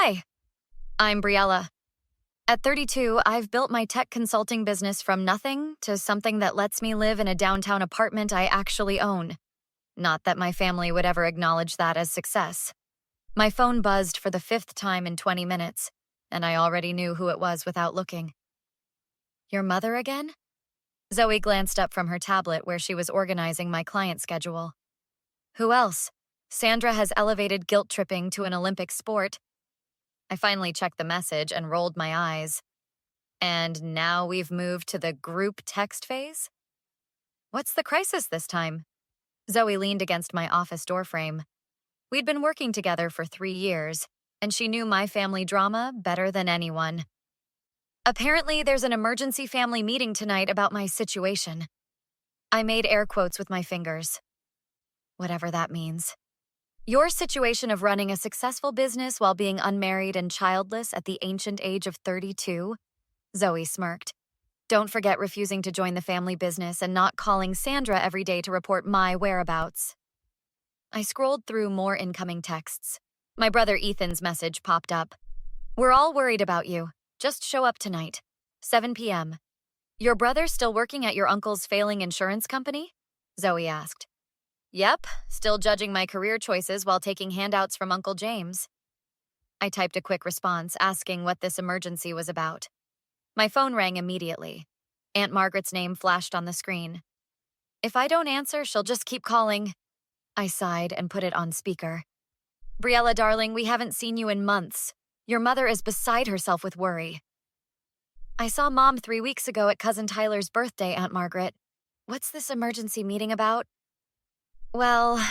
Hi, I'm Briella. At 32, I've built my tech consulting business from nothing to something that lets me live in a downtown apartment I actually own. Not that my family would ever acknowledge that as success. My phone buzzed for the fifth time in 20 minutes, and I already knew who it was without looking. Your mother again? Zoe glanced up from her tablet where she was organizing my client schedule. Who else? Sandra has elevated guilt tripping to an Olympic sport. I finally checked the message and rolled my eyes. And now we've moved to the group text phase? What's the crisis this time? Zoe leaned against my office doorframe. We'd been working together for 3 years, and she knew my family drama better than anyone. Apparently, there's an emergency family meeting tonight about my situation. I made air quotes with my fingers. Whatever that means. Your situation of running a successful business while being unmarried and childless at the ancient age of 32? Zoe smirked. Don't forget refusing to join the family business and not calling Sandra every day to report my whereabouts. I scrolled through more incoming texts. My brother Ethan's message popped up. We're all worried about you. Just show up tonight. 7 p.m. Your brother still working at your uncle's failing insurance company? Zoe asked. Yep, still judging my career choices while taking handouts from Uncle James. I typed a quick response asking what this emergency was about. My phone rang immediately. Aunt Margaret's name flashed on the screen. If I don't answer, she'll just keep calling. I sighed and put it on speaker. Briella, darling, we haven't seen you in months. Your mother is beside herself with worry. I saw Mom 3 weeks ago at Cousin Tyler's birthday, Aunt Margaret. What's this emergency meeting about? Well,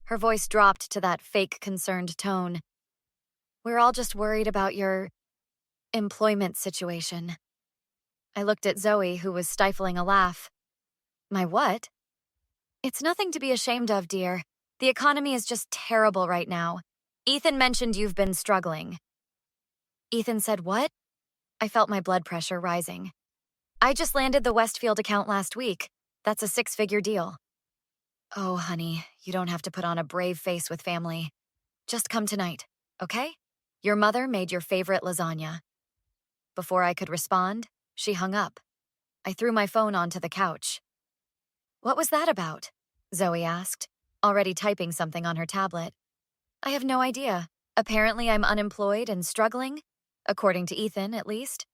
her voice dropped to that fake concerned tone. We're all just worried about your employment situation. I looked at Zoe, who was stifling a laugh. My what? It's nothing to be ashamed of, dear. The economy is just terrible right now. Ethan mentioned you've been struggling. Ethan said what? I felt my blood pressure rising. I just landed the Westfield account last week. That's a 6-figure deal. Oh, honey, you don't have to put on a brave face with family. Just come tonight, okay? Your mother made your favorite lasagna. Before I could respond, she hung up. I threw my phone onto the couch. What was that about? Zoe asked, already typing something on her tablet. I have no idea. Apparently I'm unemployed and struggling, according to Ethan, at least.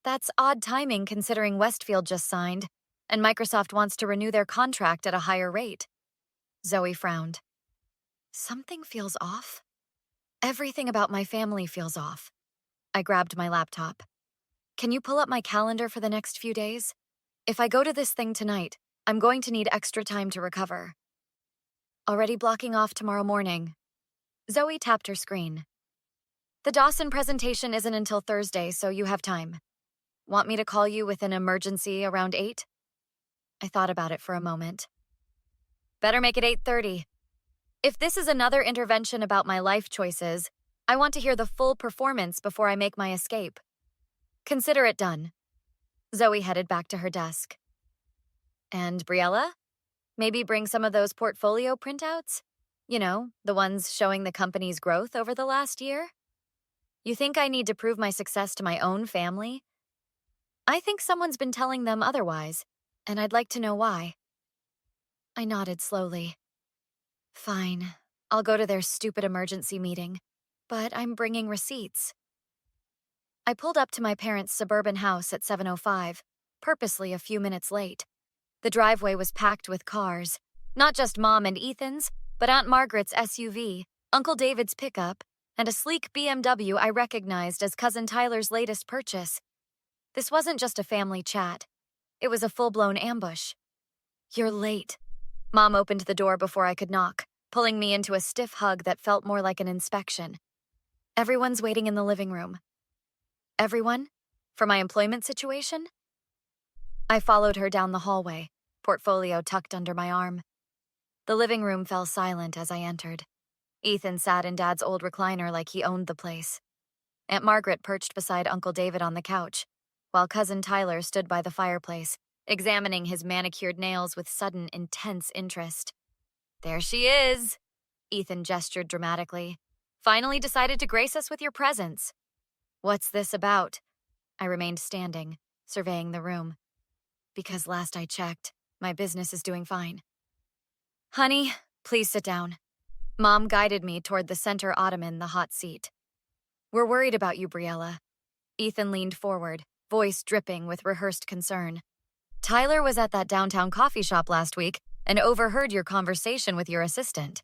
That's odd timing considering Westfield just signed, and Microsoft wants to renew their contract at a higher rate. Zoe frowned. Something feels off. Everything about my family feels off. I grabbed my laptop. Can you pull up my calendar for the next few days? If I go to this thing tonight, I'm going to need extra time to recover. Already blocking off tomorrow morning. Zoe tapped her screen. The Dawson presentation isn't until Thursday, so you have time. Want me to call you with an emergency around 8? I thought about it for a moment. Better make it 8:30. If this is another intervention about my life choices, I want to hear the full performance before I make my escape. Consider it done. Zoe headed back to her desk. And Briella? Maybe bring some of those portfolio printouts? You know, the ones showing the company's growth over the last year? You think I need to prove my success to my own family? I think someone's been telling them otherwise, and I'd like to know why. I nodded slowly. Fine, I'll go to their stupid emergency meeting, but I'm bringing receipts. I pulled up to my parents' suburban house at 7:05, purposely a few minutes late. The driveway was packed with cars, not just Mom and Ethan's, but Aunt Margaret's SUV, Uncle David's pickup, and a sleek BMW I recognized as Cousin Tyler's latest purchase. This wasn't just a family chat. It was a full-blown ambush. You're late. Mom opened the door before I could knock, pulling me into a stiff hug that felt more like an inspection. Everyone's waiting in the living room. Everyone? For my employment situation? I followed her down the hallway, portfolio tucked under my arm. The living room fell silent as I entered. Ethan sat in Dad's old recliner like he owned the place. Aunt Margaret perched beside Uncle David on the couch, while Cousin Tyler stood by the fireplace, examining his manicured nails with sudden, intense interest. There she is, Ethan gestured dramatically. Finally decided to grace us with your presence. What's this about? I remained standing, surveying the room. Because last I checked, my business is doing fine. Honey, please sit down. Mom guided me toward the center ottoman, the hot seat. We're worried about you, Briella. Ethan leaned forward, voice dripping with rehearsed concern. Tyler was at that downtown coffee shop last week and overheard your conversation with your assistant.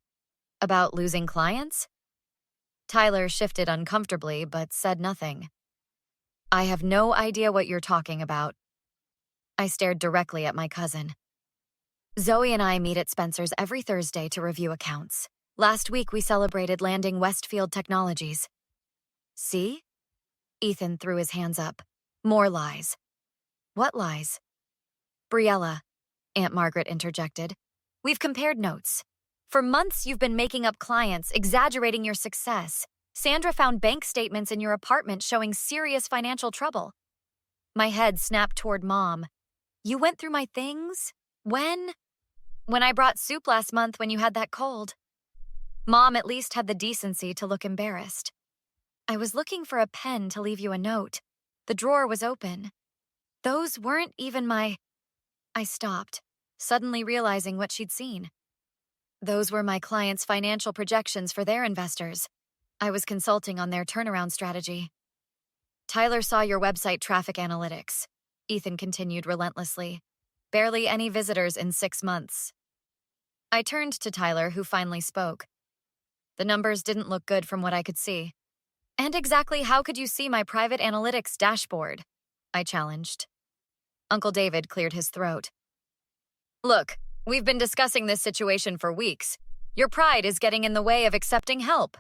About losing clients? Tyler shifted uncomfortably but said nothing. I have no idea what you're talking about. I stared directly at my cousin. Zoe and I meet at Spencer's every Thursday to review accounts. Last week we celebrated landing Westfield Technologies. See? Ethan threw his hands up. More lies. What lies? Briella, Aunt Margaret interjected. We've compared notes. For months you've been making up clients, exaggerating your success. Sandra found bank statements in your apartment showing serious financial trouble. My head snapped toward Mom. You went through my things? When? When I brought soup last month when you had that cold. Mom at least had the decency to look embarrassed. I was looking for a pen to leave you a note. The drawer was open. Those weren't even my... I stopped, suddenly realizing what she'd seen. Those were my clients' financial projections for their investors. I was consulting on their turnaround strategy. Tyler saw your website traffic analytics. Ethan continued relentlessly. Barely any visitors in 6 months. I turned to Tyler, who finally spoke. The numbers didn't look good from what I could see. And exactly how could you see my private analytics dashboard? I challenged. Uncle David cleared his throat. Look, we've been discussing this situation for weeks. Your pride is getting in the way of accepting help.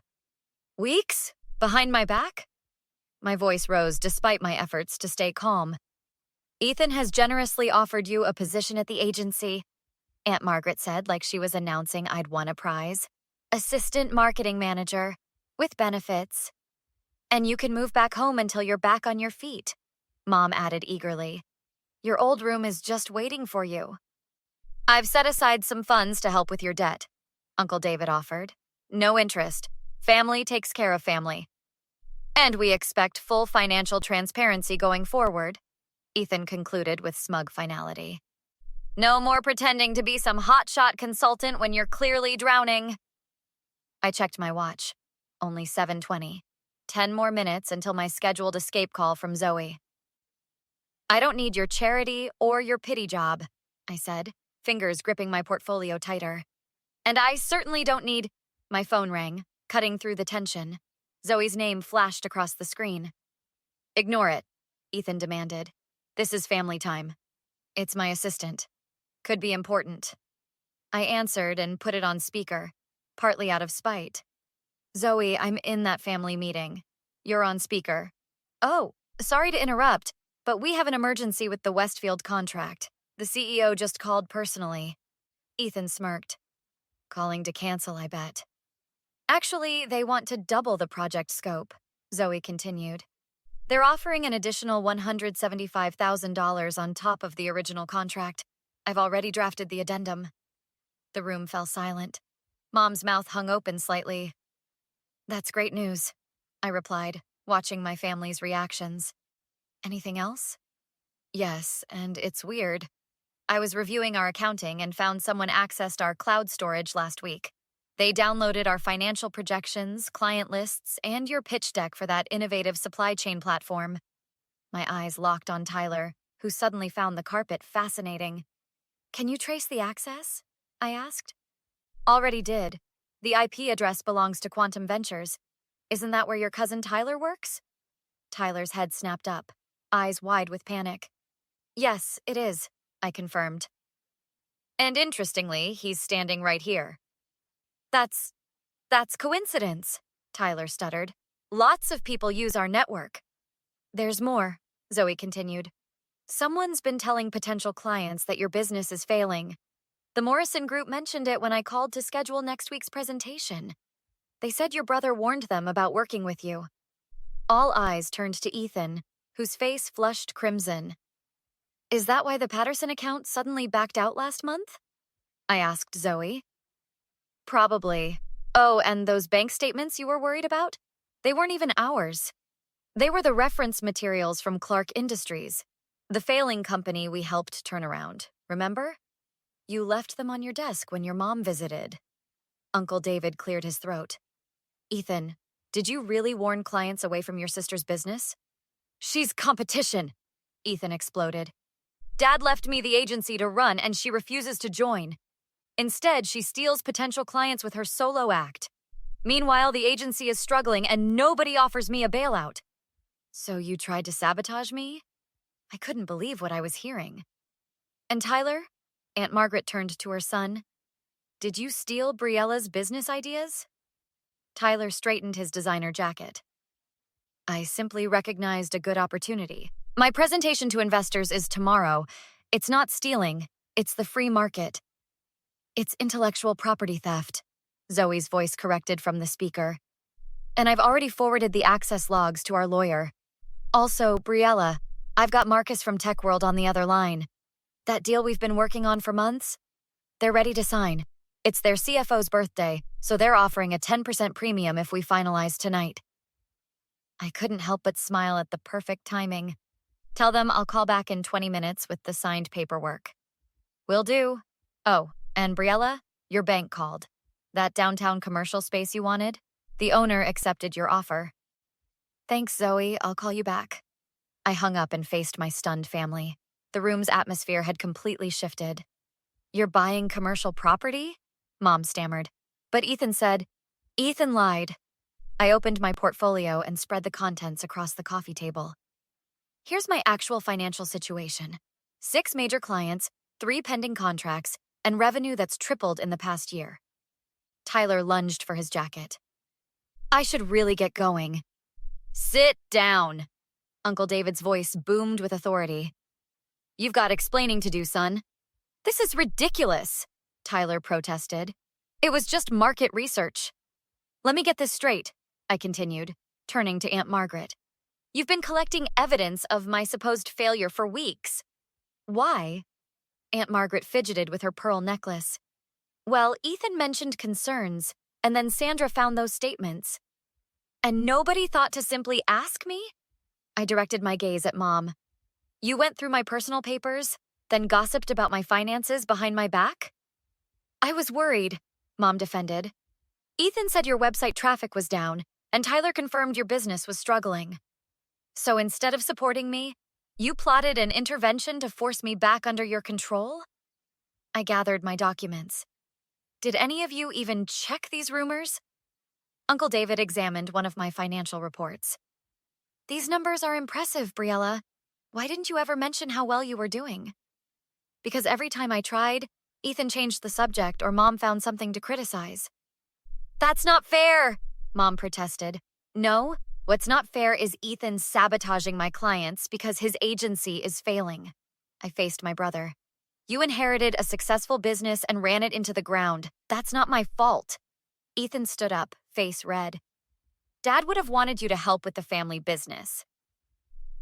Weeks? Behind my back? My voice rose despite my efforts to stay calm. Ethan has generously offered you a position at the agency, Aunt Margaret said like she was announcing I'd won a prize. Assistant marketing manager, with benefits. And you can move back home until you're back on your feet, Mom added eagerly. Your old room is just waiting for you. I've set aside some funds to help with your debt, Uncle David offered. No interest. Family takes care of family. And we expect full financial transparency going forward, Ethan concluded with smug finality. No more pretending to be some hotshot consultant when you're clearly drowning. I checked my watch. Only 7:20. 10 more minutes until my scheduled escape call from Zoe. I don't need your charity or your pity job, I said, fingers gripping my portfolio tighter. And I certainly don't need... My phone rang, cutting through the tension. Zoe's name flashed across the screen. Ignore it, Ethan demanded. This is family time. It's my assistant. Could be important. I answered and put it on speaker, partly out of spite. Zoe, I'm in that family meeting. You're on speaker. Oh, sorry to interrupt, but we have an emergency with the Westfield contract. The CEO just called personally. Ethan smirked. Calling to cancel, I bet. Actually, they want to double the project scope, Zoe continued. They're offering an additional $175,000 on top of the original contract. I've already drafted the addendum. The room fell silent. Mom's mouth hung open slightly. That's great news, I replied, watching my family's reactions. Anything else? Yes, and it's weird. I was reviewing our accounting and found someone accessed our cloud storage last week. They downloaded our financial projections, client lists, and your pitch deck for that innovative supply chain platform. My eyes locked on Tyler, who suddenly found the carpet fascinating. Can you trace the access? I asked. Already did. The IP address belongs to Quantum Ventures. Isn't that where your cousin Tyler works? Tyler's head snapped up, eyes wide with panic. Yes, it is, I confirmed. And interestingly, he's standing right here. That's coincidence, Tyler stuttered. Lots of people use our network. There's more, Zoe continued. Someone's been telling potential clients that your business is failing. The Morrison Group mentioned it when I called to schedule next week's presentation. They said your brother warned them about working with you. All eyes turned to Ethan, whose face flushed crimson. Is that why the Patterson account suddenly backed out last month? I asked Zoe. Probably. Oh, and those bank statements you were worried about? They weren't even ours. They were the reference materials from Clark Industries, the failing company we helped turn around. Remember? You left them on your desk when your mom visited. Uncle David cleared his throat. Ethan, did you really warn clients away from your sister's business? She's competition, Ethan exploded. Dad left me the agency to run and she refuses to join. Instead, she steals potential clients with her solo act. Meanwhile, the agency is struggling and nobody offers me a bailout. So you tried to sabotage me? I couldn't believe what I was hearing. And Tyler? Aunt Margaret turned to her son. Did you steal Briella's business ideas? Tyler straightened his designer jacket. I simply recognized a good opportunity. My presentation to investors is tomorrow. It's not stealing, it's the free market. It's intellectual property theft, Zoe's voice corrected from the speaker. And I've already forwarded the access logs to our lawyer. Also, Briella, I've got Marcus from Tech World on the other line. That deal we've been working on for months? They're ready to sign. It's their CFO's birthday, so they're offering a 10% premium if we finalize tonight. I couldn't help but smile at the perfect timing. Tell them I'll call back in 20 minutes with the signed paperwork. Will do. Oh, and Briella, your bank called. That downtown commercial space you wanted? The owner accepted your offer. Thanks, Zoe. I'll call you back. I hung up and faced my stunned family. The room's atmosphere had completely shifted. You're buying commercial property? Mom stammered. But Ethan said, Ethan lied. I opened my portfolio and spread the contents across the coffee table. Here's my actual financial situation. 6 major clients, 3 pending contracts, and revenue that's tripled in the past year. Tyler lunged for his jacket. I should really get going. Sit down. Uncle David's voice boomed with authority. You've got explaining to do, son. This is ridiculous, Tyler protested. It was just market research. Let me get this straight, I continued, turning to Aunt Margaret. You've been collecting evidence of my supposed failure for weeks. Why? Aunt Margaret fidgeted with her pearl necklace. Well, Ethan mentioned concerns, and then Sandra found those statements. And nobody thought to simply ask me? I directed my gaze at Mom. You went through my personal papers, then gossiped about my finances behind my back? I was worried, Mom defended. Ethan said your website traffic was down, and Tyler confirmed your business was struggling. So instead of supporting me, you plotted an intervention to force me back under your control? I gathered my documents. Did any of you even check these rumors? Uncle David examined one of my financial reports. These numbers are impressive, Briella. Why didn't you ever mention how well you were doing? Because every time I tried, Ethan changed the subject or Mom found something to criticize. That's not fair, Mom protested. No, what's not fair is Ethan sabotaging my clients because his agency is failing. I faced my brother. You inherited a successful business and ran it into the ground. That's not my fault. Ethan stood up, face red. Dad would have wanted you to help with the family business.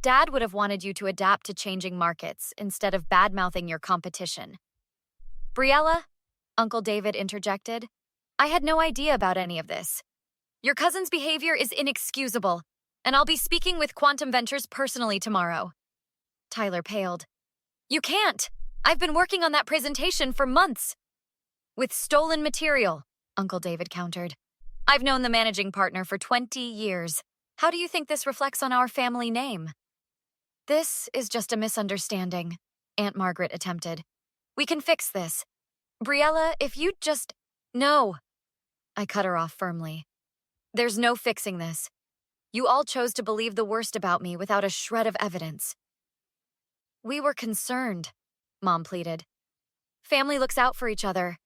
Dad would have wanted you to adapt to changing markets instead of bad-mouthing your competition. Briella, Uncle David interjected, I had no idea about any of this. Your cousin's behavior is inexcusable, and I'll be speaking with Quantum Ventures personally tomorrow. Tyler paled. You can't. I've been working on that presentation for months. With stolen material, Uncle David countered. I've known the managing partner for 20 years. How do you think this reflects on our family name? This is just a misunderstanding, Aunt Margaret attempted. We can fix this. Briella, if you'd just... No. I cut her off firmly. There's no fixing this. You all chose to believe the worst about me without a shred of evidence. We were concerned, Mom pleaded. Family looks out for each other.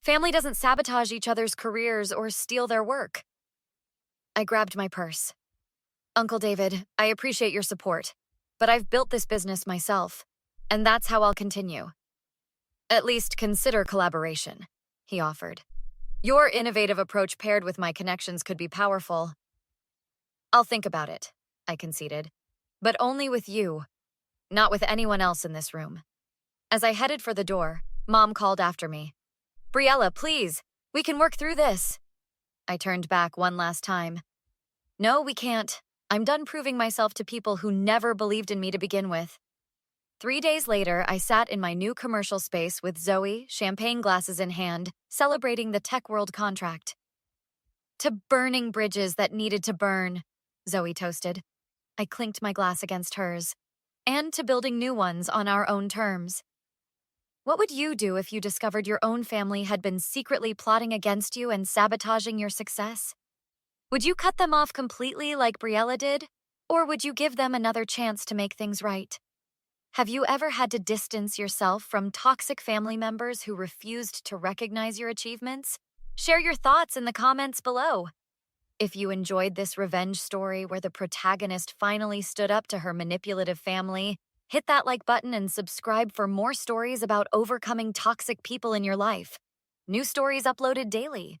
Family doesn't sabotage each other's careers or steal their work. I grabbed my purse. Uncle David, I appreciate your support, but I've built this business myself, and that's how I'll continue. At least consider collaboration, he offered. Your innovative approach paired with my connections could be powerful. I'll think about it, I conceded, but only with you, not with anyone else in this room. As I headed for the door, Mom called after me. Briella, please, we can work through this. I turned back one last time. No, we can't. I'm done proving myself to people who never believed in me to begin with. 3 days later, I sat in my new commercial space with Zoe, champagne glasses in hand, celebrating the tech world contract. To burning bridges that needed to burn, Zoe toasted. I clinked my glass against hers. And to building new ones on our own terms. What would you do if you discovered your own family had been secretly plotting against you and sabotaging your success? Would you cut them off completely like Briella did? Or would you give them another chance to make things right? Have you ever had to distance yourself from toxic family members who refused to recognize your achievements? Share your thoughts in the comments below. If you enjoyed this revenge story where the protagonist finally stood up to her manipulative family, hit that like button and subscribe for more stories about overcoming toxic people in your life. New stories uploaded daily.